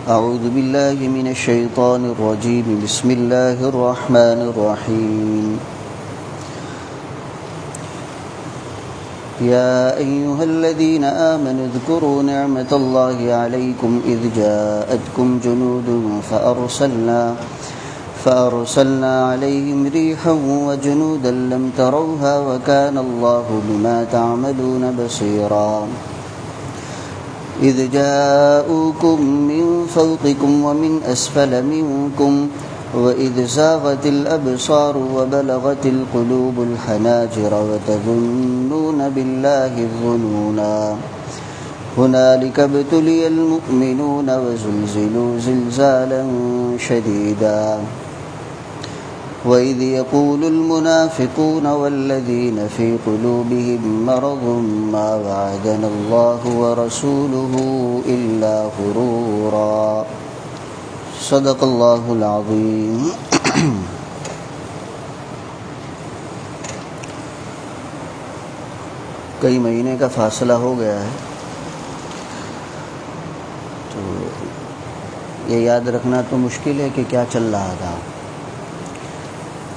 أعوذ بالله من الشيطان الرجيم بسم الله الرحمن الرحيم يا أيها الذين آمنوا اذكروا نعمة الله عليكم إذ جاءتكم جنود فأرسلنا عليهم ريحا وجنودا لم تروها وكان الله بما تعملون بصيرا إذ جاءوكم من فوقكم ومن أسفل منكم وإذ زاغت الأبصار وبلغت القلوب الحناجر وتظنون بالله الظنونا هنالك ابتلي المؤمنون وزلزلوا زلزالا شديدا وإذ يقول المنافقون والذين في قلوبهم مرض ما وعدنا الله ورسوله إلا غرورا صدق اللہ العظیم. کئی مہینے کا فاصلہ ہو گیا ہے تو یہ یاد رکھنا تو مشکل ہے کہ کیا چل رہا تھا.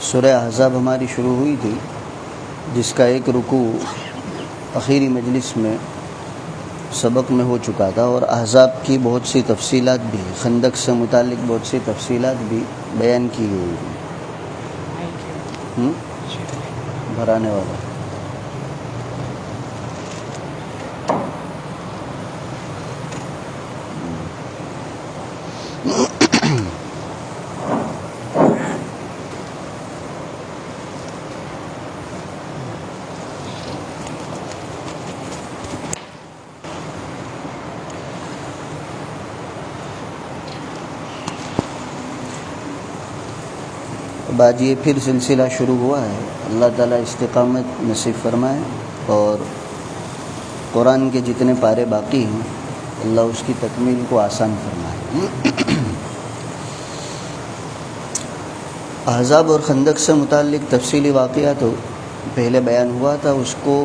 سورہ احزاب ہماری شروع ہوئی تھی جس کا ایک رکوع آخری مجلس میں سبق میں ہو چکا تھا اور احزاب کی بہت سی تفصیلات بھی خندق سے متعلق بہت سی تفصیلات بھی بیان کی ہوئی تھی. بھرانے والا آج یہ پھر سلسلہ شروع ہوا ہے. اللہ تعالیٰ استقامت نصیب فرمائے اور قرآن کے جتنے پارے باقی ہیں اللہ اس کی تکمیل کو آسان فرمائے. احزاب اور خندق سے متعلق تفصیلی واقعہ تو پہلے بیان ہوا تھا، اس کو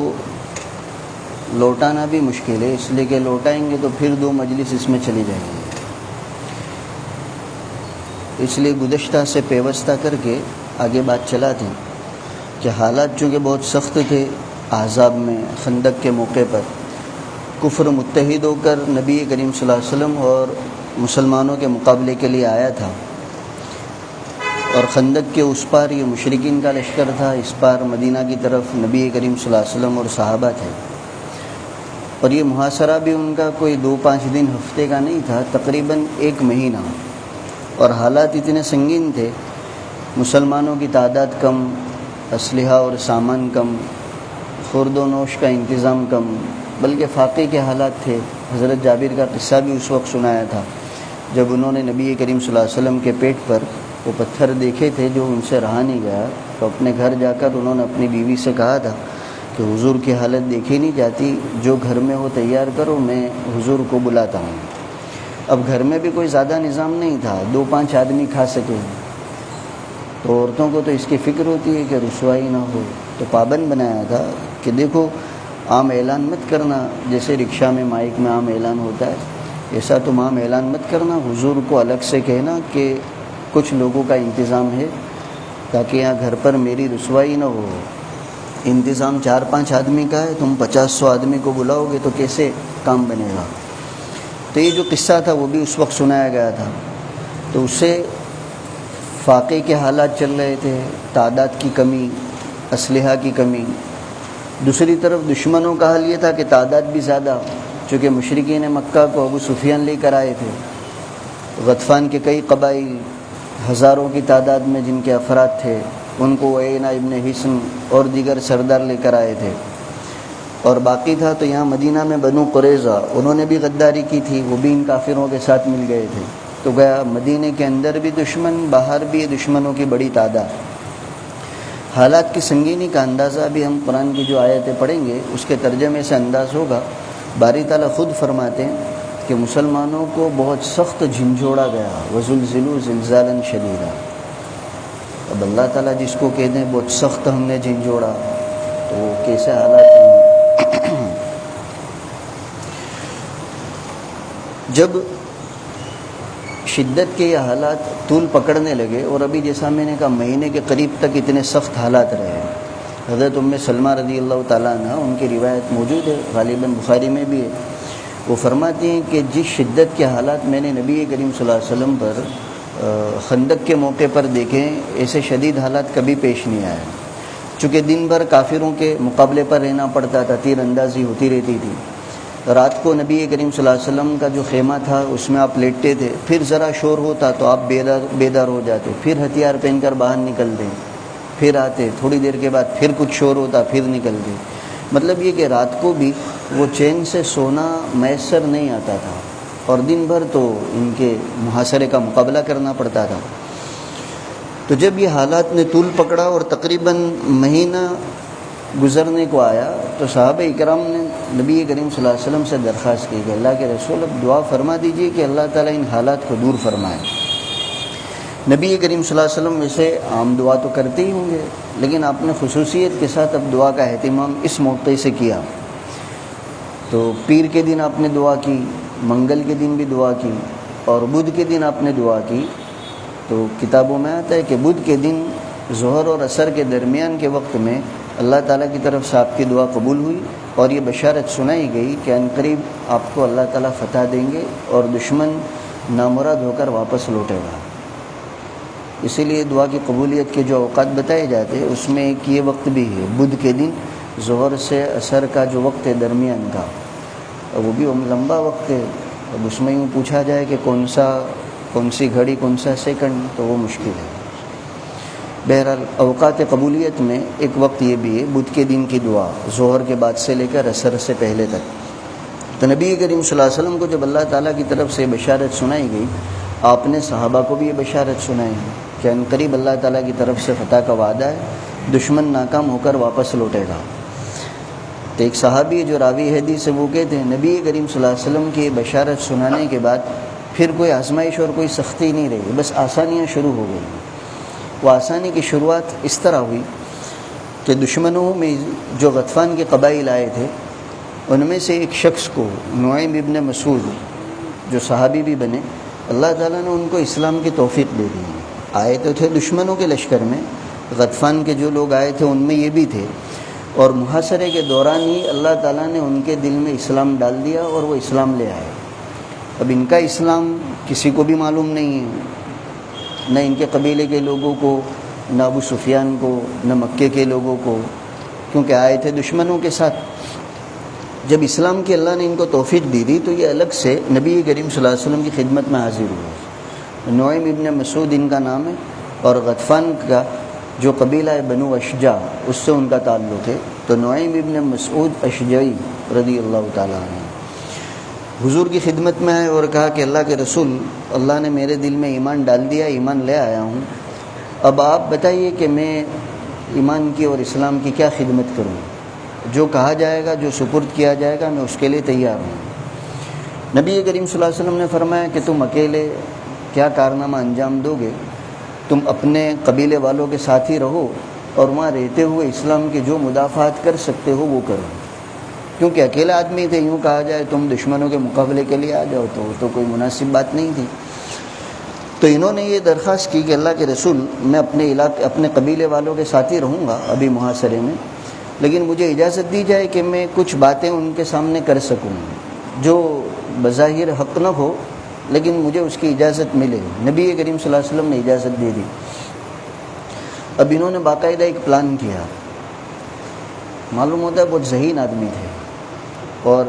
لوٹانا بھی مشکل ہے اس لیے کہ لوٹائیں گے تو پھر 2 مجلس اس میں چلی جائیں گے. اس لیے گزشتہ سے پیوستہ کر کے آگے بات چلاتے ہیں کہ حالات چونکہ بہت سخت تھے احزاب میں. خندق کے موقع پر کفر متحد ہو کر نبی کریم صلی اللہ علیہ وسلم اور مسلمانوں کے مقابلے کے لیے آیا تھا اور خندق کے اس پار یہ مشرکین کا لشکر تھا، اس پار مدینہ کی طرف نبی کریم صلی اللہ علیہ وسلم اور صحابہ تھے. اور یہ محاصرہ بھی ان کا کوئی 2-5 دن ہفتے کا نہیں تھا، تقریباً 1 مہینہ. اور حالات اتنے سنگین تھے، مسلمانوں کی تعداد کم، اسلحہ اور سامان کم، خورد و نوش کا انتظام کم، بلکہ فاقے کے حالات تھے. حضرت جابر کا قصہ بھی اس وقت سنایا تھا جب انہوں نے نبی کریم صلی اللہ علیہ وسلم کے پیٹ پر وہ پتھر دیکھے تھے جو ان سے رہا نہیں گیا، تو اپنے گھر جا کر انہوں نے اپنی بیوی سے کہا تھا کہ حضور کی حالت دیکھی نہیں جاتی، جو گھر میں ہو تیار کرو، میں حضور کو بلاتا ہوں. اب گھر میں بھی کوئی زیادہ نظام نہیں تھا، 2-5 آدمی کھا سکے، تو عورتوں کو تو اس کی فکر ہوتی ہے کہ رسوائی نہ ہو، تو پابند بنایا تھا کہ دیکھو عام اعلان مت کرنا، جیسے رکشہ میں مائک میں عام اعلان ہوتا ہے ایسا تم عام اعلان مت کرنا، حضور کو الگ سے کہنا کہ کچھ لوگوں کا انتظام ہے تاکہ یہاں گھر پر میری رسوائی نہ ہو. انتظام 4-5 آدمی کا ہے، تم 50-100 آدمی کو بلاؤ گے تو کیسے کام بنے گا. تو یہ جو قصہ تھا وہ بھی اس وقت سنایا گیا تھا. تو اس سے فاقے کے حالات چل رہے تھے، تعداد کی کمی، اسلحہ کی کمی. دوسری طرف دشمنوں کا حال یہ تھا کہ تعداد بھی زیادہ، چونکہ مشرکین مکہ کو ابو سفیان لے کر آئے تھے. غطفان کے کئی قبائل ہزاروں کی تعداد میں جن کے افراد تھے، ان کو عیینہ ابن حصن اور دیگر سردار لے کر آئے تھے. اور باقی تھا تو یہاں مدینہ میں بنو قریظہ، انہوں نے بھی غداری کی تھی، وہ بھی ان کافروں کے ساتھ مل گئے تھے. تو گیا مدینے کے اندر بھی دشمن، باہر بھی دشمنوں کی بڑی تعداد. حالات کی سنگینی کا اندازہ بھی ہم قرآن کی جو آیتیں پڑھیں گے اس کے ترجمے سے انداز ہوگا. باری تعالیٰ خود فرماتے ہیں کہ مسلمانوں کو بہت سخت جھنجھوڑا گیا، وزلزلوا زلزالا شدیدا. اب اللہ تعالیٰ جس کو کہتے ہیں بہت سخت ہم نے جھنجھوڑا، تو کیسے حالات ہیں. جب شدت کے یہ حالات طول پکڑنے لگے، اور ابھی جیسا میں نے کہا مہینے کے قریب تک اتنے سخت حالات رہے ہیں۔ حضرت ام سلمہ رضی اللہ تعالیٰ عنہ، ان کی روایت موجود ہے، غالباً بخاری میں بھی ہے، وہ فرماتی ہیں کہ جس شدت کے حالات میں نے نبی کریم صلی اللہ علیہ وسلم پر خندق کے موقع پر دیکھے، ایسے شدید حالات کبھی پیش نہیں آئے۔ چونکہ دن بھر کافروں کے مقابلے پر رہنا پڑتا تھا، تیر اندازی ہوتی رہتی تھی۔ رات کو نبی کریم صلی اللہ علیہ وسلم کا جو خیمہ تھا اس میں آپ لیٹتے تھے، پھر ذرا شور ہوتا تو آپ بیدار ہو جاتے، پھر ہتھیار پہن کر باہر نکلتے، پھر آتے، تھوڑی دیر کے بعد پھر کچھ شور ہوتا، پھر نکلتے۔ مطلب یہ کہ رات کو بھی وہ چین سے سونا میسر نہیں آتا تھا، اور دن بھر تو ان کے محاصرے کا مقابلہ کرنا پڑتا تھا۔ تو جب یہ حالات نے طول پکڑا اور تقریباً مہینہ گزرنے کو آیا تو صحابہ اکرام نے نبی کریم صلی اللہ علیہ وسلم سے درخواست کی کہ اللہ کے رسول اب دعا فرما دیجیے کہ اللہ تعالیٰ ان حالات کو دور فرمائے۔ نبی کریم صلی اللہ علیہ وسلم ویسے عام دعا تو کرتے ہی ہوں گے، لیکن آپ نے خصوصیت کے ساتھ اب دعا کا اہتمام اس موقع سے کیا۔ تو پیر کے دن آپ نے دعا کی، منگل کے دن بھی دعا کی، اور بدھ کے دن آپ نے دعا کی۔ تو کتابوں میں آتا ہے کہ بدھ کے دن ظہر اور عصر کے درمیان کے وقت میں اللہ تعالیٰ کی طرف سے آپ کی دعا قبول ہوئی، اور یہ بشارت سنائی گئی کہ عنقریب آپ کو اللہ تعالیٰ فتح دیں گے اور دشمن نامراد ہو کر واپس لوٹے گا۔ اسی لیے دعا کی قبولیت کے جو اوقات بتائے جاتے ہیں اس میں ایک یہ وقت بھی ہے، بدھ کے دن ظہر سے عصر کا جو وقت ہے درمیان کا، وہ بھی لمبا وقت ہے۔ اب اس میں یوں پوچھا جائے کہ کون سی گھڑی کون سا سیکنڈ، تو وہ مشکل ہے۔ بہرحال اوقات قبولیت میں ایک وقت یہ بھی ہے، بدھ کے دن کی دعا ظہر کے بعد سے لے کر عصر سے پہلے تک۔ تو نبی کریم صلی اللہ علیہ وسلم کو جب اللہ تعالیٰ کی طرف سے بشارت سنائی گئی، آپ نے صحابہ کو بھی یہ بشارت سنائی کہ عنقریب اللہ تعالیٰ کی طرف سے فتح کا وعدہ ہے، دشمن ناکام ہو کر واپس لوٹے گا۔ تو ایک صحابی جو راوی حدیث سے وہ کہتے ہیں نبی کریم صلی اللہ علیہ وسلم کی بشارت سنانے کے بعد پھر کوئی آزمائش اور کوئی سختی نہیں رہی، بس آسانیاں شروع ہو گئی۔ وہ آسانی کی شروعات اس طرح ہوئی کہ دشمنوں میں جو غطفان کے قبائل آئے تھے، ان میں سے ایک شخص کو نعیم ابن مسعود، جو صحابی بھی بنے، اللہ تعالیٰ نے ان کو اسلام کی توفیق دے دی۔ آئے تو تھے دشمنوں کے لشکر میں، غطفان کے جو لوگ آئے تھے ان میں یہ بھی تھے، اور محاصرے کے دوران ہی اللہ تعالیٰ نے ان کے دل میں اسلام ڈال دیا اور وہ اسلام لے آئے۔ اب ان کا اسلام کسی کو بھی معلوم نہیں ہے، نہ ان کے قبیلے کے لوگوں کو، نہ ابو سفیان کو، نہ مکے کے لوگوں کو، کیونکہ آئے تھے دشمنوں کے ساتھ۔ جب اسلام کی اللہ نے ان کو توفیق دی دی تو یہ الگ سے نبی کریم صلی اللہ علیہ وسلم کی خدمت میں حاضر ہوئے۔ نعیم ابن مسعود ان کا نام ہے، اور غطفان کا جو قبیلہ ہے بنو اشجع، اس سے ان کا تعلق ہے۔ تو نعیم ابن مسعود اشجعی رضی اللہ تعالیٰ عنہ حضور کی خدمت میں آئے اور کہا کہ اللہ کے رسول، اللہ نے میرے دل میں ایمان ڈال دیا، ایمان لے آیا ہوں، اب آپ بتائیے کہ میں ایمان کی اور اسلام کی کیا خدمت کروں؟ جو کہا جائے گا، جو سپرد کیا جائے گا، میں اس کے لیے تیار ہوں۔ نبی کریم صلی اللہ علیہ وسلم نے فرمایا کہ تم اکیلے کیا کارنامہ انجام دو گے؟ تم اپنے قبیلے والوں کے ساتھ ہی رہو، اور وہاں رہتے ہوئے اسلام کے جو مدافعات کر سکتے ہو وہ کرو، کیونکہ اکیلا آدمی تھے، یوں کہا جائے تم دشمنوں کے مقابلے کے لیے آ جاؤ تو کوئی مناسب بات نہیں تھی۔ تو انہوں نے یہ درخواست کی کہ اللہ کے رسول، میں اپنے قبیلے والوں کے ساتھ ہی رہوں گا ابھی محاصرے میں، لیکن مجھے اجازت دی جائے کہ میں کچھ باتیں ان کے سامنے کر سکوں جو بظاہر حق نہ ہو، لیکن مجھے اس کی اجازت ملے۔ نبی کریم صلی اللہ علیہ وسلم نے اجازت دے دی۔ اب انہوں نے باقاعدہ ایک پلان کیا، معلوم ہوتا ہے بہت ذہین آدمی تھے، اور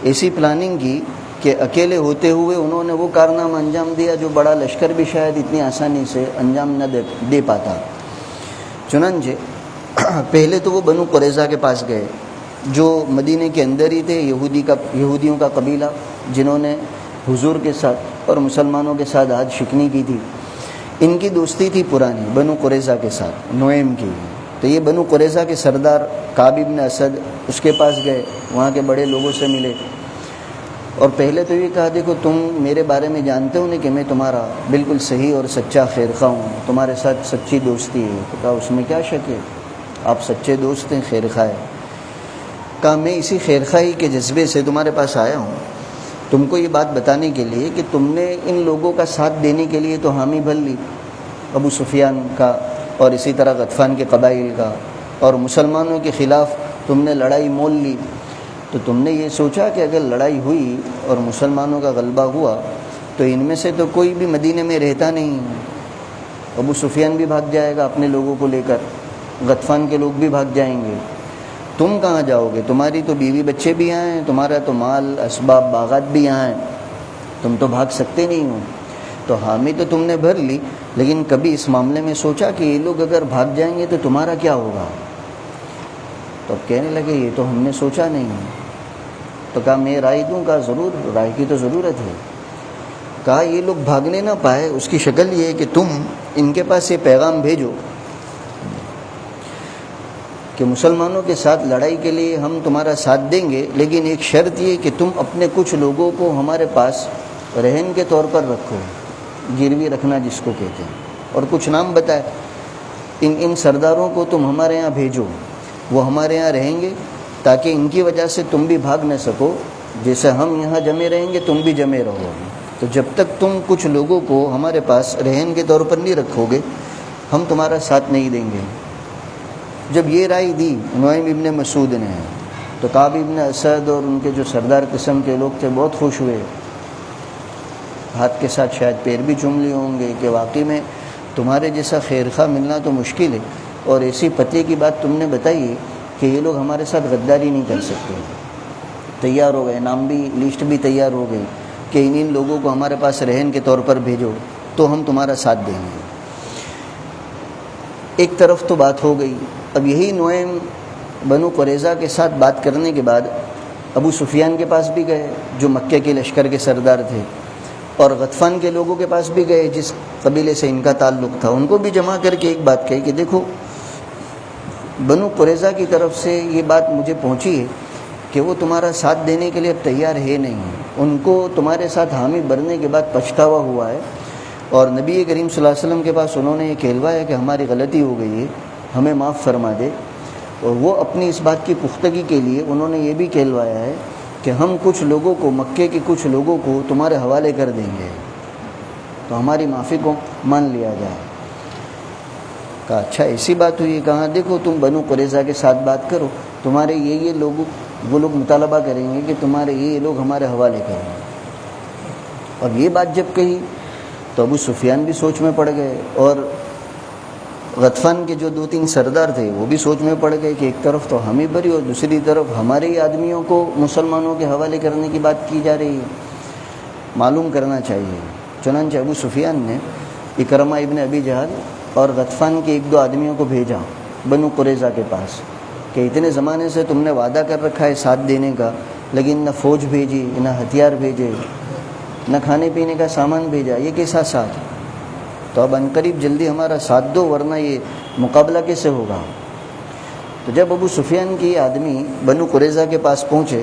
ایسی پلاننگ کی کہ اکیلے ہوتے ہوئے انہوں نے وہ کارنامہ انجام دیا جو بڑا لشکر بھی شاید اتنی آسانی سے انجام نہ دے پاتا۔ چنانچہ پہلے تو وہ بنو قریظہ کے پاس گئے، جو مدینے کے اندر ہی تھے، یہودیوں کا قبیلہ، جنہوں نے حضور کے ساتھ اور مسلمانوں کے ساتھ عہد شکنی کی تھی۔ ان کی دوستی تھی پرانی بنو قریظہ کے ساتھ، نعیم کی۔ تو یہ بنو قریظہ کے سردار کعب بن اسد اس کے پاس گئے، وہاں کے بڑے لوگوں سے ملے، اور پہلے تو یہ کہا دیکھو تم میرے بارے میں جانتے ہو نہیں کہ میں تمہارا بالکل صحیح اور سچا خیر خواہ ہوں، تمہارے ساتھ سچی دوستی ہے۔ تو کہا اس میں کیا شک ہے، آپ سچے دوست ہیں، خیر خواہ ہیں۔ کہا میں اسی خیر خواہی کے جذبے سے تمہارے پاس آیا ہوں، تم کو یہ بات بتانے کے لیے کہ تم نے ان لوگوں کا ساتھ دینے کے لیے تو حامی بھر لی، ابو سفیان کا اور اسی طرح غطفان کے قبائل کا، اور مسلمانوں کے خلاف تم نے لڑائی مول لی، تو تم نے یہ سوچا کہ اگر لڑائی ہوئی اور مسلمانوں کا غلبہ ہوا تو ان میں سے تو کوئی بھی مدینے میں رہتا نہیں، ابو سفیان بھی بھاگ جائے گا اپنے لوگوں کو لے کر، غطفان کے لوگ بھی بھاگ جائیں گے، تم کہاں جاؤ گے؟ تمہاری تو بیوی بچے بھی یہاں ہیں، تمہارا تو مال اسباب باغات بھی یہاں ہیں، تم تو بھاگ سکتے نہیں ہو۔ تو حامی تو تم نے بھر لی، لیکن کبھی اس معاملے میں سوچا کہ یہ لوگ اگر بھاگ جائیں گے تو تمہارا کیا ہوگا؟ تو اب کہنے لگے یہ تو ہم نے سوچا نہیں۔ تو کہا میں رائے دوں؟ کہا ضرور، رائے کی تو ضرورت ہے۔ کہا یہ لوگ بھاگنے نہ پائے اس کی شکل یہ ہے کہ تم ان کے پاس یہ پیغام بھیجو کہ مسلمانوں کے ساتھ لڑائی کے لیے ہم تمہارا ساتھ دیں گے، لیکن ایک شرط یہ کہ تم اپنے کچھ لوگوں کو ہمارے پاس رہن کے طور پر رکھو، گروی رکھنا جس کو کہتے ہیں، اور کچھ نام بتائے، ان سرداروں کو تم ہمارے یہاں بھیجو، وہ ہمارے یہاں رہیں گے تاکہ ان کی وجہ سے تم بھی بھاگ نہ سکو، جیسے ہم یہاں جمے رہیں گے تم بھی جمے رہو۔ تو جب تک تم کچھ لوگوں کو ہمارے پاس رہن کے طور پر نہیں رکھو گے ہم تمہارا ساتھ نہیں دیں گے۔ جب یہ رائے دی نعیم ابن مسعود نے تو کعب ابن اسد اور ان کے جو سردار قسم کے لوگ تھے بہت خوش ہوئے، ہاتھ کے ساتھ شاید پیر بھی چوم لیے ہوں گے کہ واقعی میں تمہارے جیسا خیر خواہ ملنا تو مشکل ہے، اور ایسی پتے کی بات تم نے بتائی ہے کہ یہ لوگ ہمارے ساتھ غداری نہیں کر سکتے۔ تیار ہو گئے، نام بھی لسٹ بھی تیار ہو گئی کہ ان لوگوں کو ہمارے پاس رہن کے طور پر بھیجو تو ہم تمہارا ساتھ دیں گے۔ ایک طرف تو بات ہو گئی، اب یہی نعیم بنو قریظہ کے ساتھ بات کرنے کے بعد ابو سفیان کے پاس بھی گئے جو مکے کے لشکر کے سردار تھے، اور غطفان کے لوگوں کے پاس بھی گئے جس قبیلے سے ان کا تعلق تھا، ان کو بھی جمع کر کے ایک بات کہی کہ دیکھو بنو قریظہ کی طرف سے یہ بات مجھے پہنچی ہے کہ وہ تمہارا ساتھ دینے کے لیے اب تیار ہے نہیں، ان کو تمہارے ساتھ حامی بننے کے بعد پچھتاوا ہوا ہے، اور نبی کریم صلی اللہ علیہ وسلم کے پاس انہوں نے یہ کہلوایا کہ ہماری غلطی ہو گئی ہے، ہمیں معاف فرما دے، اور وہ اپنی اس بات کی پختگی کے لیے انہوں نے یہ بھی کہلوایا ہے کہ ہم کچھ لوگوں کو، مکے کے کچھ لوگوں کو تمہارے حوالے کر دیں گے تو ہماری معافی کو مان لیا جائے۔ کہا اچھا ایسی بات ہوئی ہے؟ کہاں دیکھو تم بنو قریظہ کے ساتھ بات کرو، تمہارے یہ لوگ، وہ لوگ مطالبہ کریں گے کہ تمہارے یہ لوگ ہمارے حوالے کریں۔ اور یہ بات جب کہی تو ابو سفیان بھی سوچ میں پڑ گئے، اور غطفان کے جو 2-3 سردار تھے وہ بھی سوچ میں پڑ گئے کہ ایک طرف تو ہمیں بری اور دوسری طرف ہمارے ہی آدمیوں کو مسلمانوں کے حوالے کرنے کی بات کی جا رہی ہے، معلوم کرنا چاہیے۔ چنانچہ ابو سفیان نے اکرمہ ابن ابی جہل اور غطفان کے 1-2 آدمیوں کو بھیجا بنو قریظہ کے پاس کہ اتنے زمانے سے تم نے وعدہ کر رکھا ہے ساتھ دینے کا، لیکن نہ فوج بھیجی، نہ ہتھیار بھیجے، نہ کھانے پینے کا سامان بھیجا، یہ کیسا ساتھ؟ تو اب عنقریب جلدی ہمارا ساتھ دو ورنہ یہ مقابلہ کیسے ہوگا؟ تو جب ابو سفیان کی آدمی بنو قریظہ کے پاس پہنچے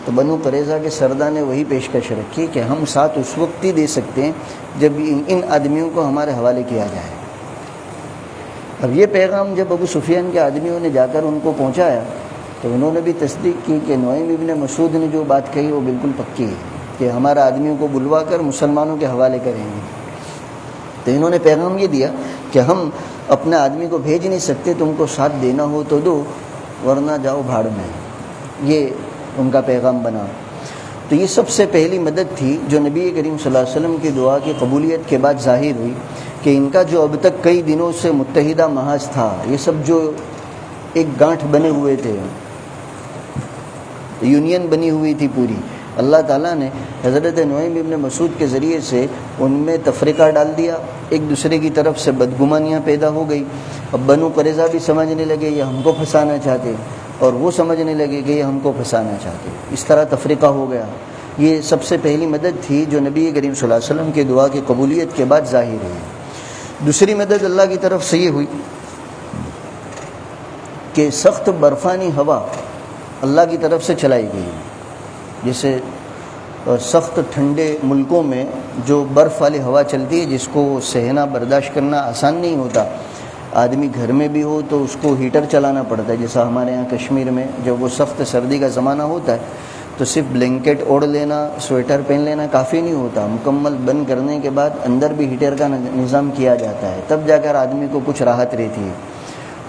تو بنو قریظہ کے سردار نے وہی پیشکش رکھی کہ ہم ساتھ اس وقت ہی دے سکتے ہیں جب ان آدمیوں کو ہمارے حوالے کیا جائے۔ اب یہ پیغام جب ابو سفیان کے آدمیوں نے جا کر ان کو پہنچایا تو انہوں نے بھی تصدیق کی کہ نعیم ابن مسعود نے جو بات کہی وہ بالکل پکی ہے کہ ہمارا آدمیوں کو بلوا کر مسلمانوں کے حوالے کریں گے۔ تو انہوں نے پیغام یہ دیا کہ ہم اپنے آدمی کو بھیج نہیں سکتے، تم کو ساتھ دینا ہو تو دو ورنہ جاؤ بھاڑ میں، یہ ان کا پیغام بنا۔ تو یہ سب سے پہلی مدد تھی جو نبی کریم صلی اللہ علیہ وسلم کی دعا کی قبولیت کے بعد ظاہر ہوئی کہ ان کا جو اب تک کئی دنوں سے متحدہ محاذ تھا، یہ سب جو ایک گانٹھ بنے ہوئے تھے، یونین بنی ہوئی تھی پوری، اللہ تعالیٰ نے حضرت نعیم ابن مسعود کے ذریعے سے ان میں تفریقہ ڈال دیا، ایک دوسرے کی طرف سے بدگمانیاں پیدا ہو گئی۔ اب بنو قریظہ بھی سمجھنے لگے یہ ہم کو پھنسانا چاہتے، اور وہ سمجھنے لگے کہ یہ ہم کو پھنسانا چاہتے، اس طرح تفریقہ ہو گیا۔ یہ سب سے پہلی مدد تھی جو نبی کریم صلی اللہ علیہ وسلم کی دعا کی قبولیت کے بعد ظاہر ہوئی۔ دوسری مدد اللہ کی طرف سے یہ ہوئی کہ سخت برفانی ہوا اللہ کی طرف سے چلائی گئی، جیسے سخت ٹھنڈے ملکوں میں جو برف والی ہوا چلتی ہے جس کو سہنا برداشت کرنا آسان نہیں ہوتا، آدمی گھر میں بھی ہو تو اس کو ہیٹر چلانا پڑتا ہے، جیسا ہمارے یہاں کشمیر میں جب وہ سخت سردی کا زمانہ ہوتا ہے تو صرف بلینکٹ اوڑھ لینا، سویٹر پہن لینا کافی نہیں ہوتا، مکمل بند کرنے کے بعد اندر بھی ہیٹر کا نظام کیا جاتا ہے، تب جا کر آدمی کو کچھ راحت رہتی ہے۔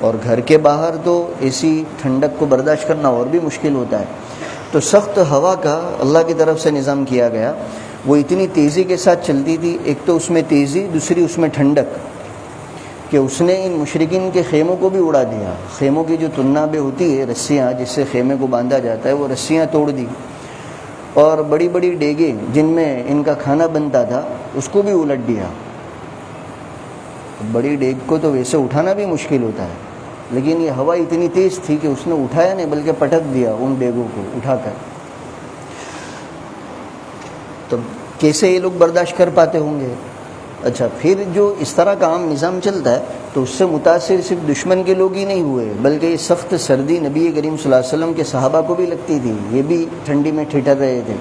اور گھر کے باہر تو ایسی ٹھنڈک کو برداشت کرنا اور بھی مشکل ہوتا ہے۔ تو سخت ہوا کا اللہ کی طرف سے نظام کیا گیا، وہ اتنی تیزی کے ساتھ چلتی تھی، ایک تو اس میں تیزی، دوسری اس میں ٹھنڈک، کہ اس نے ان مشرکین کے خیموں کو بھی اڑا دیا۔ خیموں کی جو تنابیں ہوتی ہے، رسیاں جس سے خیمے کو باندھا جاتا ہے، وہ رسیاں توڑ دی، اور بڑی بڑی ڈیگیں جن میں ان کا کھانا بنتا تھا اس کو بھی الٹ دیا۔ بڑی ڈیگ کو تو ویسے اٹھانا بھی مشکل ہوتا ہے، لیکن یہ ہوا اتنی تیز تھی کہ اس نے اٹھایا نہیں بلکہ پٹک دیا ان ڈیگوں کو اٹھا کر۔ تو کیسے یہ لوگ برداشت کر پاتے ہوں گے؟ اچھا، پھر جو اس طرح کا عام نظام چلتا ہے تو اس سے متاثر صرف دشمن کے لوگ ہی نہیں ہوئے، بلکہ یہ سخت سردی نبی کریم صلی اللہ علیہ وسلم کے صحابہ کو بھی لگتی تھی، یہ بھی ٹھنڈی میں ٹھٹر رہے تھے۔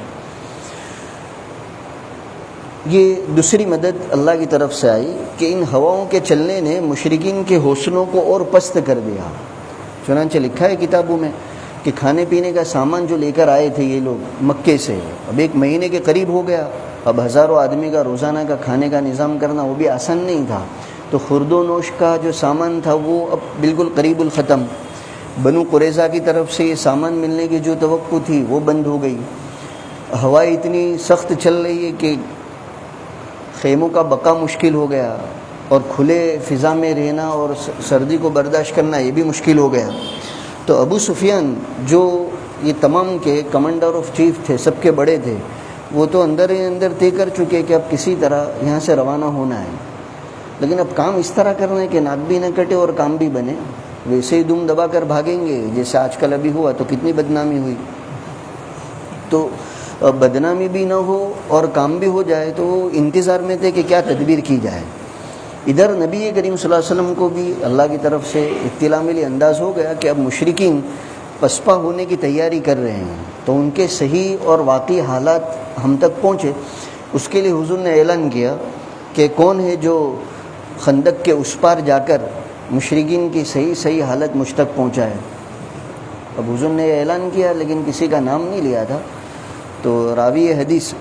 یہ دوسری مدد اللہ کی طرف سے آئی کہ ان ہواؤں کے چلنے نے مشرکین کے حوصلوں کو اور پست کر دیا۔ چنانچہ لکھا ہے کتابوں میں کہ کھانے پینے کا سامان جو لے کر آئے تھے یہ لوگ مکے سے، اب 1 مہینے کے قریب ہو گیا، اب ہزاروں آدمی کا روزانہ کا کھانے کا نظام کرنا وہ بھی آسان نہیں تھا۔ تو خورد و نوش کا جو سامان تھا وہ اب بالکل قریب الختم۔ بنو قریظہ کی طرف سے یہ سامان ملنے کی جو توقع تھی وہ بند ہو گئی۔ ہوا اتنی سخت چل رہی ہے کہ خیموں کا بقا مشکل ہو گیا، اور کھلے فضا میں رہنا اور سردی کو برداشت کرنا یہ بھی مشکل ہو گیا۔ تو ابو سفیان جو یہ تمام کے کمانڈر آف چیف تھے، سب کے بڑے تھے، وہ تو اندر ہی اندر طے کر چکے کہ اب کسی طرح یہاں سے روانہ ہونا ہے، لیکن اب کام اس طرح کرنا ہے کہ ناک بھی نہ کٹے اور کام بھی بنے۔ ویسے ہی دم دبا کر بھاگیں گے جیسے آج کل ابھی ہوا تو کتنی بدنامی ہوئی، تو بدنامی بھی نہ ہو اور کام بھی ہو جائے، تو وہ انتظار میں تھے کہ کیا تدبیر کی جائے۔ ادھر نبی کریم صلی اللہ علیہ وسلم کو بھی اللہ کی طرف سے اطلاع ملی، انداز ہو گیا کہ اب مشرکین پسپا ہونے کی تیاری کر رہے ہیں، تو ان کے صحیح اور واقعی حالات ہم تک پہنچے۔ اس کے لیے حضور نے اعلان کیا کہ کون ہے جو خندق کے اس پار جا کر مشرکین کی صحیح حالت مجھ تک پہنچائے۔ اب حضور نے یہ اعلان کیا لیکن کسی کا نام نہیں لیا تھا، تو راوی حدیث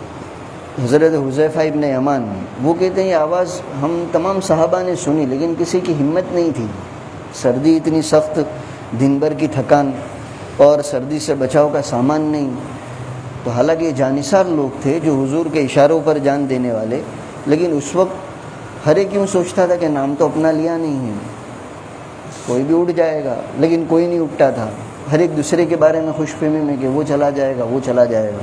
حضرت حذیفہ ابن یمان وہ کہتے ہیں یہ آواز ہم تمام صحابہ نے سنی لیکن کسی کی ہمت نہیں تھی، سردی اتنی سخت، دن بھر کی تھکان اور سردی سے بچاؤ کا سامان نہیں۔ تو حالانکہ یہ جانثار لوگ تھے جو حضور کے اشاروں پر جان دینے والے، لیکن اس وقت ہر ایک یوں سوچتا تھا کہ نام تو اپنا لیا نہیں ہے، کوئی بھی اٹھ جائے گا، لیکن کوئی نہیں اٹھتا تھا، ہر ایک دوسرے کے بارے میں خوش فہمی میں کہ وہ چلا جائے گا، وہ چلا جائے گا،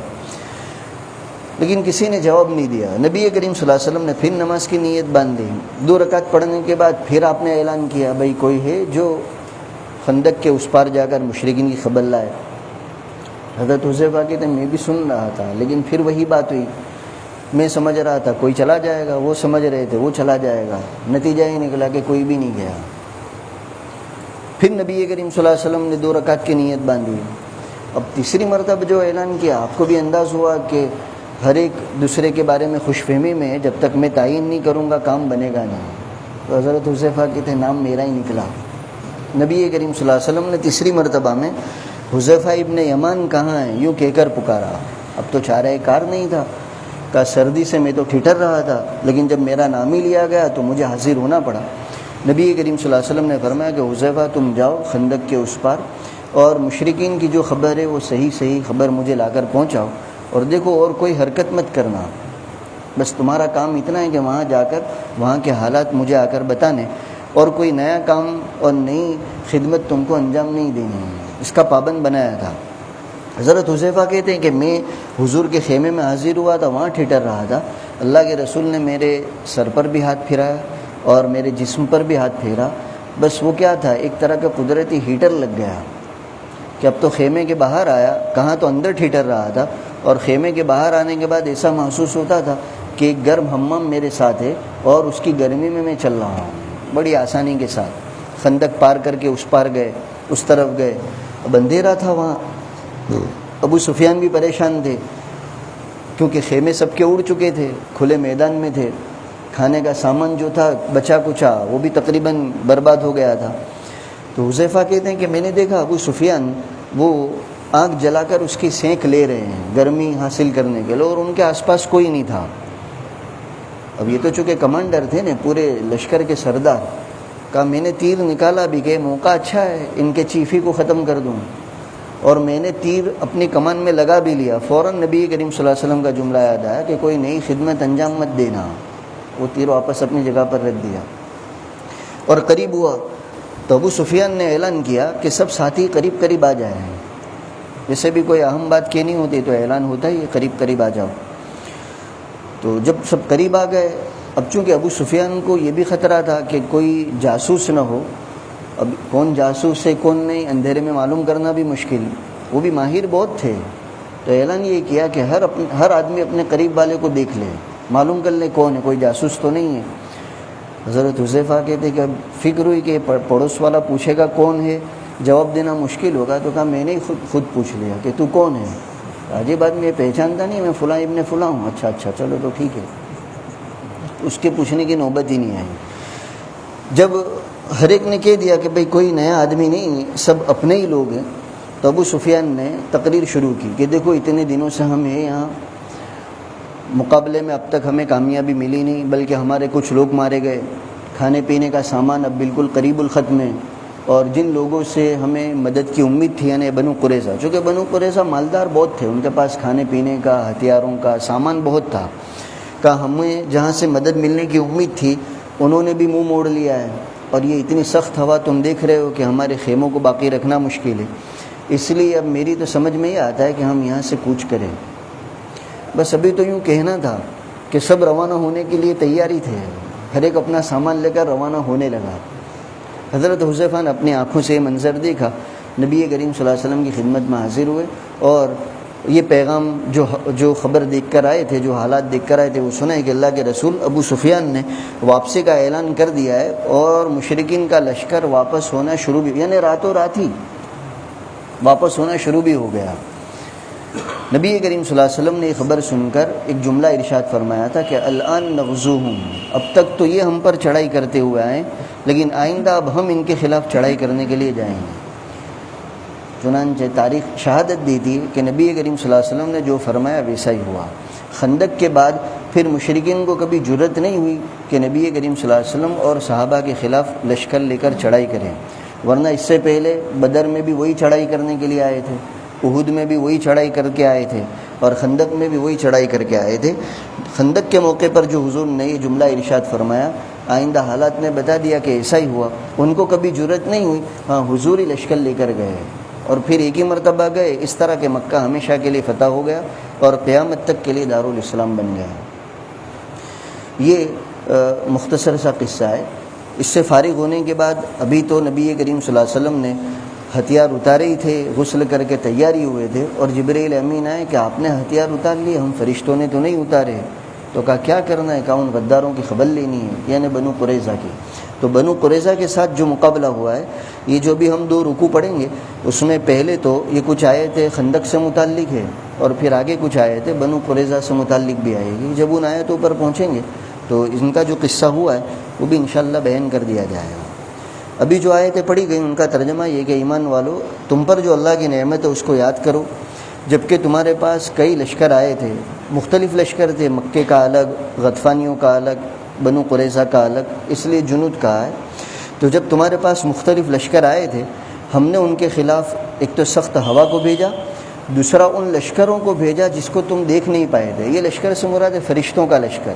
لیکن کسی نے جواب نہیں دیا۔ نبی کریم صلی اللہ علیہ وسلم نے پھر نماز کی نیت باندھی، 2 رکعت پڑھنے کے بعد پھر آپ نے اعلان کیا بھائی کوئی ہے جو خندق کے اس پار جا کر مشرکین کی خبر لائے۔ حضرت حذیفہ کہتے ہیں میں بھی سن رہا تھا، لیکن پھر وہی بات ہوئی، میں سمجھ رہا تھا کوئی چلا جائے گا، وہ سمجھ رہے تھے وہ چلا جائے گا، نتیجہ یہ نکلا کہ کوئی بھی نہیں گیا۔ پھر نبی کریم صلی اللہ علیہ وسلم نے 2 رکعت کی نیت باندھی۔ اب تیسری مرتبہ جو اعلان کیا، آپ کو بھی انداز ہوا کہ ہر ایک دوسرے کے بارے میں خوش فہمی میں جب تک میں تعین نہیں کروں گا کام بنے گا نہیں۔ تو حضرت حذیفہ کہتے ہیں نام میرا ہی نکلا۔ نبی کریم صلی اللہ علیہ وسلم نے تیسری مرتبہ میں حذیفہ ابن یمان کہاں ہیں یوں کہہ کر پکارا۔ اب تو چارہ کار نہیں تھا، کہ سردی سے میں تو ٹھٹر رہا تھا، لیکن جب میرا نام ہی لیا گیا تو مجھے حاضر ہونا پڑا۔ نبی کریم صلی اللہ علیہ وسلم نے فرمایا کہ حذیفہ تم جاؤ خندق کے اس پار اور مشرکین کی جو خبر ہے وہ صحیح خبر مجھے لا کر پہنچاؤ، اور دیکھو اور کوئی حرکت مت کرنا، بس تمہارا کام اتنا ہے کہ وہاں جا کر وہاں کے حالات مجھے آ کر بتانے، اور کوئی نیا کام اور نئی خدمت تم کو انجام نہیں دینی ہے۔ اس کا پابند بنایا تھا۔ حضرت حذیفہ کہتے ہیں کہ میں حضور کے خیمے میں حاضر ہوا تھا، وہاں ٹھٹر رہا تھا، اللہ کے رسول نے میرے سر پر بھی ہاتھ پھیرایا اور میرے جسم پر بھی ہاتھ پھیرا، بس وہ کیا تھا ایک طرح کا قدرتی ہیٹر لگ گیا کہ اب تو خیمے کے باہر آیا، کہاں تو اندر ٹھٹر رہا تھا، اور خیمے کے باہر آنے کے بعد ایسا محسوس ہوتا تھا کہ ایک گرم حمام میرے ساتھ ہے اور اس کی گرمی میں چل رہا ہوں بڑی آسانی کے ساتھ۔ خندق پار کر کے اس پار گئے، اس طرف گئے، اب اندھیرا تھا وہاں۔ ابو سفیان بھی پریشان تھے کیونکہ خیمے سب کے اڑ چکے تھے، کھلے میدان میں تھے، کھانے کا سامان جو تھا بچا کچا وہ بھی تقریباً برباد ہو گیا تھا۔ تو حذیفہ کہتے ہیں کہ میں نے دیکھا ابو سفیان وہ آگ جلا کر اس کی سینک لے رہے ہیں گرمی حاصل کرنے کے لیے، اور ان کے آس پاس کوئی نہیں تھا۔ اب یہ تو چونکہ کمانڈر تھے نا، پورے لشکر کے سردار، کہا میں نے تیر نکالا بھی کہ موقع اچھا ہے ان کے چیف ہی کو ختم کر دوں، اور میں نے تیر اپنی کمان میں لگا بھی لیا۔ فوراً نبی کریم صلی اللہ علیہ وسلم کا جملہ یاد آیا کہ کوئی نئی خدمت انجام مت دینا، وہ تیر واپس اپنی جگہ پر رکھ دیا۔ اور قریب ہوا تو ابو سفیان نے اعلان کیا کہ سب ساتھی قریب قریب آ جائیں، جیسے بھی کوئی اہم بات کہنی ہوتی تو اعلان ہوتا ہی قریب قریب آ جاؤ۔ تو جب سب قریب آ گئے، اب چونکہ ابو سفیان کو یہ بھی خطرہ تھا کہ کوئی جاسوس نہ ہو، اب کون جاسوس ہے کون نہیں اندھیرے میں معلوم کرنا بھی مشکل، وہ بھی ماہر بہت تھے، تو اعلان یہ کیا کہ ہر آدمی اپنے قریب والے کو دیکھ لے، معلوم کر لے کون ہے، کوئی جاسوس تو نہیں ہے۔ حضرت حذیفہ کہتے کہ اب فکر ہوئی کہ پڑوس والا پوچھے گا کون ہے، جواب دینا مشکل ہوگا، تو کہا میں نے خود پوچھ لیا کہ تو کون ہے؟ عجیب آدمی یہ پہچانتا نہیں، میں فلاں ابن فلاں ہوں۔ اچھا چلو تو ٹھیک ہے، اس کے پوچھنے کی نوبت ہی نہیں آئی۔ جب ہر ایک نے کہہ دیا کہ بھئی کوئی نیا آدمی نہیں، سب اپنے ہی لوگ ہیں، تو ابو سفیان نے تقریر شروع کی کہ دیکھو اتنے دنوں سے ہم ہیں یہاں، مقابلے میں اب تک ہمیں کامیابی ملی نہیں، بلکہ ہمارے کچھ لوگ مارے گئے، کھانے پینے کا سامان اب بالکل قریب الختم ہے، اور جن لوگوں سے ہمیں مدد کی امید تھی یعنی بنو قریظہ، چونکہ بنو قریظہ مالدار بہت تھے، ان کے پاس کھانے پینے کا، ہتھیاروں کا سامان بہت تھا، کہ ہمیں جہاں سے مدد ملنے کی امید تھی انہوں نے بھی منہ موڑ لیا ہے، اور یہ اتنی سخت ہوا تم دیکھ رہے ہو کہ ہمارے خیموں کو باقی رکھنا مشکل ہے، اس لیے اب میری تو سمجھ میں یہ آتا ہے کہ ہم یہاں سے کوچ کریں۔ بس ابھی تو یوں کہنا تھا کہ سب روانہ ہونے کے لیے تیاری تھے، ہر ایک اپنا سامان لے کر روانہ ہونے لگا۔ حضرت حذیفہ نے اپنی آنکھوں سے یہ منظر دیکھا، نبی کریم صلی اللہ علیہ وسلم کی خدمت میں حاضر ہوئے، اور یہ پیغام جو خبر دیکھ کر آئے تھے، جو حالات دیکھ کر آئے تھے، وہ سنا کہ اللہ کے رسول ابو سفیان نے واپسی کا اعلان کر دیا ہے، اور مشرکین کا لشکر واپس ہونا شروع بھی، یعنی راتوں رات ہی واپس ہونا شروع بھی ہو گیا۔ نبی کریم صلی اللہ علیہ وسلم نے یہ خبر سن کر ایک جملہ ارشاد فرمایا تھا کہ الآن نغزوہم، اب تک تو یہ ہم پر چڑھائی کرتے ہوئے آئے، لیکن آئندہ اب ہم ان کے خلاف چڑھائی کرنے کے لیے جائیں گے۔ چنانچہ تاریخ شہادت دی تھی کہ نبی کریم صلی اللہ علیہ وسلم نے جو فرمایا ویسا ہی ہوا۔ خندق کے بعد پھر مشرکین کو کبھی جرت نہیں ہوئی کہ نبی کریم صلی اللہ علیہ وسلم اور صحابہ کے خلاف لشکر لے کر چڑھائی کریں، ورنہ اس سے پہلے بدر میں بھی وہی چڑھائی کرنے کے لیے آئے تھے، احد میں بھی وہی چڑھائی کر کے آئے تھے، اور خندق میں بھی وہی چڑھائی کر کے آئے تھے۔ خندق کے موقع پر جو حضور نے یہ جملہ ارشاد فرمایا، آئندہ حالات نے بتا دیا کہ ایسا ہی ہوا، ان کو کبھی جرت نہیں ہوئی، ہاں حضور ہی لشکر لے کر گئے، اور پھر ایک ہی مرتبہ گئے، اس طرح کہ مکہ ہمیشہ کے لیے فتح ہو گیا اور قیامت تک کے لیے دارالاسلام بن گیا۔ یہ مختصر سا قصہ ہے۔ اس سے فارغ ہونے کے بعد ابھی تو نبی کریم صلی اللہ علیہ وسلم نے ہتھیار اتارے ہی تھے، غسل کر کے تیاری ہوئے تھے، اور جبرائیل امین آئے کہ آپ نے ہتھیار اتار لیے، ہم فرشتوں نے تو نہیں اتارے۔ تو کہا کیا کرنا ہے؟ کہا ان غداروں کی خبر لینی ہے، یعنی بنو قریظہ کی۔ تو بنو قریظہ کے ساتھ جو مقابلہ ہوا ہے، یہ جو بھی ہم 2 رکوع پڑھیں گے، اس میں پہلے تو یہ کچھ آیتیں خندق سے متعلق ہے، اور پھر آگے کچھ آیتیں بنو قریظہ سے متعلق بھی آئے گی۔ جب ان آیتوں پر پہنچیں گے تو ان کا جو قصہ ہوا ہے وہ بھی انشاءاللہ بیان کر دیا جائے گا۔ ابھی جو آیتیں پڑھی گئیں ان کا ترجمہ یہ کہ ایمان والو، تم پر جو اللہ کی نعمت ہے اس کو یاد کرو، جبکہ تمہارے پاس کئی لشکر آئے تھے، مختلف لشکر تھے، مکے کا الگ، غطفانیوں کا الگ، بنو قریظہ کا الگ، اس لیے جنود کہا ہے۔ تو جب تمہارے پاس مختلف لشکر آئے تھے، ہم نے ان کے خلاف ایک تو سخت ہوا کو بھیجا، دوسرا ان لشکروں کو بھیجا جس کو تم دیکھ نہیں پائے تھے۔ یہ لشکر سے مراد ہے فرشتوں کا لشکر،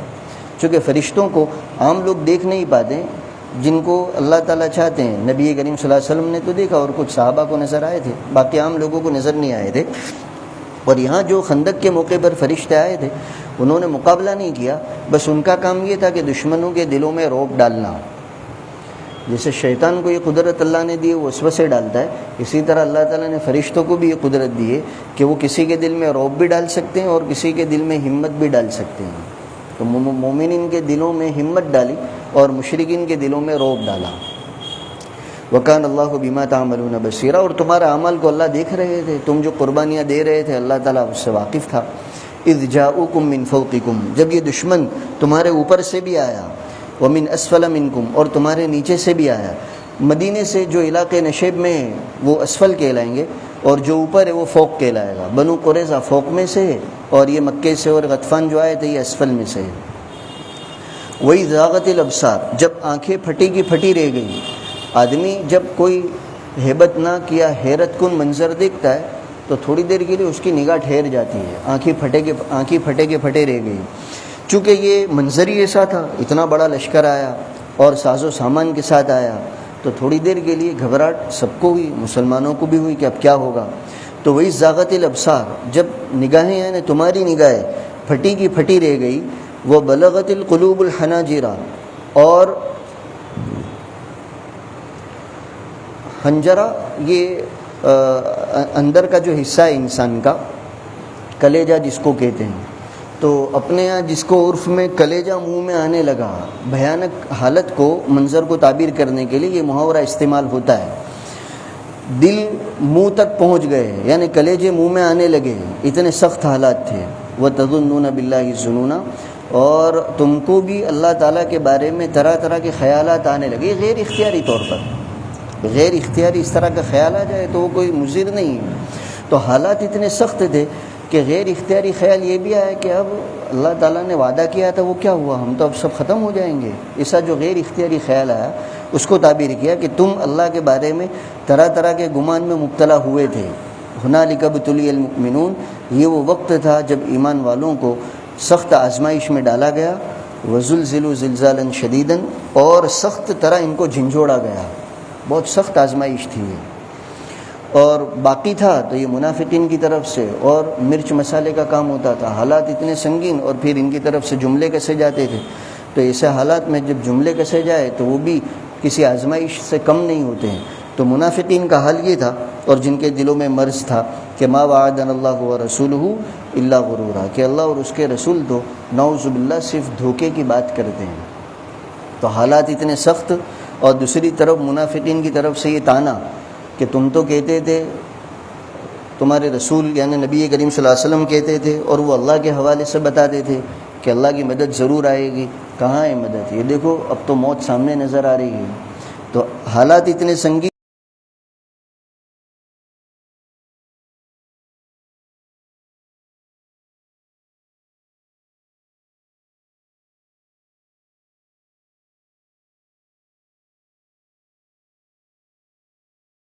چونکہ فرشتوں کو عام لوگ دیکھ نہیں پاتے، جن کو اللہ تعالیٰ چاہتے ہیں۔ نبی کریم صلی اللہ علیہ وسلم نے تو دیکھا، اور کچھ صحابہ کو نظر آئے تھے، باقی عام لوگوں کو نظر نہیں آئے تھے۔ اور یہاں جو خندق کے موقع پر فرشتے آئے تھے، انہوں نے مقابلہ نہیں کیا، بس ان کا کام یہ تھا کہ دشمنوں کے دلوں میں رعب ڈالنا۔ جیسے شیطان کو یہ قدرت اللہ نے دی ہے، وہ وسوسے ڈالتا ہے، اسی طرح اللہ تعالیٰ نے فرشتوں کو بھی یہ قدرت دی ہے کہ وہ کسی کے دل میں رعب بھی ڈال سکتے ہیں اور کسی کے دل میں ہمت بھی ڈال سکتے ہیں۔ تو مومنین کے دلوں میں ہمت ڈالی اور مشرکین کے دلوں میں رعب ڈالا۔ وَكَانَ اللَّهُ بِمَا تَعْمَلُونَ بَصِيرًا، اور تمہارے اعمال کو اللہ دیکھ رہے تھے، تم جو قربانیاں دے رہے تھے اللہ تعالیٰ اس سے واقف تھا۔ اِذْ جَاءُوكُم مِّن فَوْقِكُم، جب یہ دشمن تمہارے اوپر سے بھی آیا، وَمِنْ أَسْفَلَ مِنْكُمْ، اور تمہارے نیچے سے بھی آیا۔ مدینے سے جو علاقے نشیب میں ہیں وہ اسفل کہلائیں گے، اور جو اوپر ہے وہ فوق کہلائے گا. بنو قریظہ فوق میں سے ہے اور یہ مکے سے اور غطفان جو آئے تھے یہ اسفل میں سے ہے. وہی زاغت الابصار، جب آنکھیں پھٹی کی پھٹی رہ گئی. آدمی جب کوئی ہیبت ناک یا حیرت کن منظر دیکھتا ہے تو تھوڑی دیر کے لیے اس کی نگاہ ٹھہر جاتی ہے، آنکھیں پھٹے کے پھٹے رہ گئی. چونکہ یہ منظر ہی ایسا تھا، اتنا بڑا لشکر آیا اور ساز و سامان کے ساتھ آیا، تو تھوڑی دیر کے لیے گھبراہٹ سب کو ہوئی، مسلمانوں کو بھی ہوئی کہ اب کیا ہوگا. تو وہی زاغت الابصار، جب نگاہیں یعنی تمہاری نگاہیں پھٹی کی پھٹی رہ گئی. وہ بلغت القلوب الحناجرہ، اور حنجرہ یہ اندر کا جو حصہ ہے انسان کا، کلیجہ جس کو کہتے ہیں. تو اپنے یہاں جس کو عرف میں کلیجہ منہ میں آنے لگا، بھیانک حالت کو منظر کو تعبیر کرنے کے لیے یہ محاورہ استعمال ہوتا ہے. دل منہ تک پہنچ گئے یعنی کلیجے منہ میں آنے لگے، اتنے سخت حالات تھے. وَتَظُنُّونَ بِاللَّهِ الظُّنُونَ، اور تم کو بھی اللہ تعالیٰ کے بارے میں طرح طرح کے خیالات آنے لگے غیر اختیاری طور پر. غیر اختیاری اس طرح کا خیال آ جائے تو وہ کوئی مضر نہیں ہے. تو حالات اتنے سخت تھے کہ غیر اختیاری خیال یہ بھی آیا کہ اب اللہ تعالیٰ نے وعدہ کیا تھا وہ کیا ہوا، ہم تو اب سب ختم ہو جائیں گے. ایسا جو غیر اختیاری خیال آیا اس کو تعبیر کیا کہ تم اللہ کے بارے میں طرح طرح کے گمان میں مبتلا ہوئے تھے. ہنالک ابتلی المؤمنون، یہ وہ وقت تھا جب ایمان والوں کو سخت آزمائش میں ڈالا گیا. وزلزلوا زلزالا شدیدا، اور سخت طرح ان کو جھنجھوڑا گیا. بہت سخت آزمائش تھی یہ. اور باقی تھا تو یہ منافقین کی طرف سے اور مرچ مسالے کا کام ہوتا تھا. حالات اتنے سنگین اور پھر ان کی طرف سے جملے کسے جاتے تھے. تو ایسے حالات میں جب جملے کسے جائے تو وہ بھی کسی آزمائش سے کم نہیں ہوتے ہیں. تو منافقین کا حال یہ تھا، اور جن کے دلوں میں مرض تھا کہ ما وعدنا اللہ ورسولہ الا غرورا، کہ اللہ اور اس کے رسول تو نعوذ باللہ صرف دھوکے کی بات کرتے ہیں. تو حالات اتنے سخت، اور دوسری طرف منافقین کی طرف سے یہ تانا کہ تم تو کہتے تھے، تمہارے رسول یعنی نبی کریم صلی اللہ علیہ وسلم کہتے تھے اور وہ اللہ کے حوالے سے بتاتے تھے کہ اللہ کی مدد ضرور آئے گی. کہاں ہے مدد؟ یہ دیکھو اب تو موت سامنے نظر آ رہی ہے. تو حالات اتنے سنگین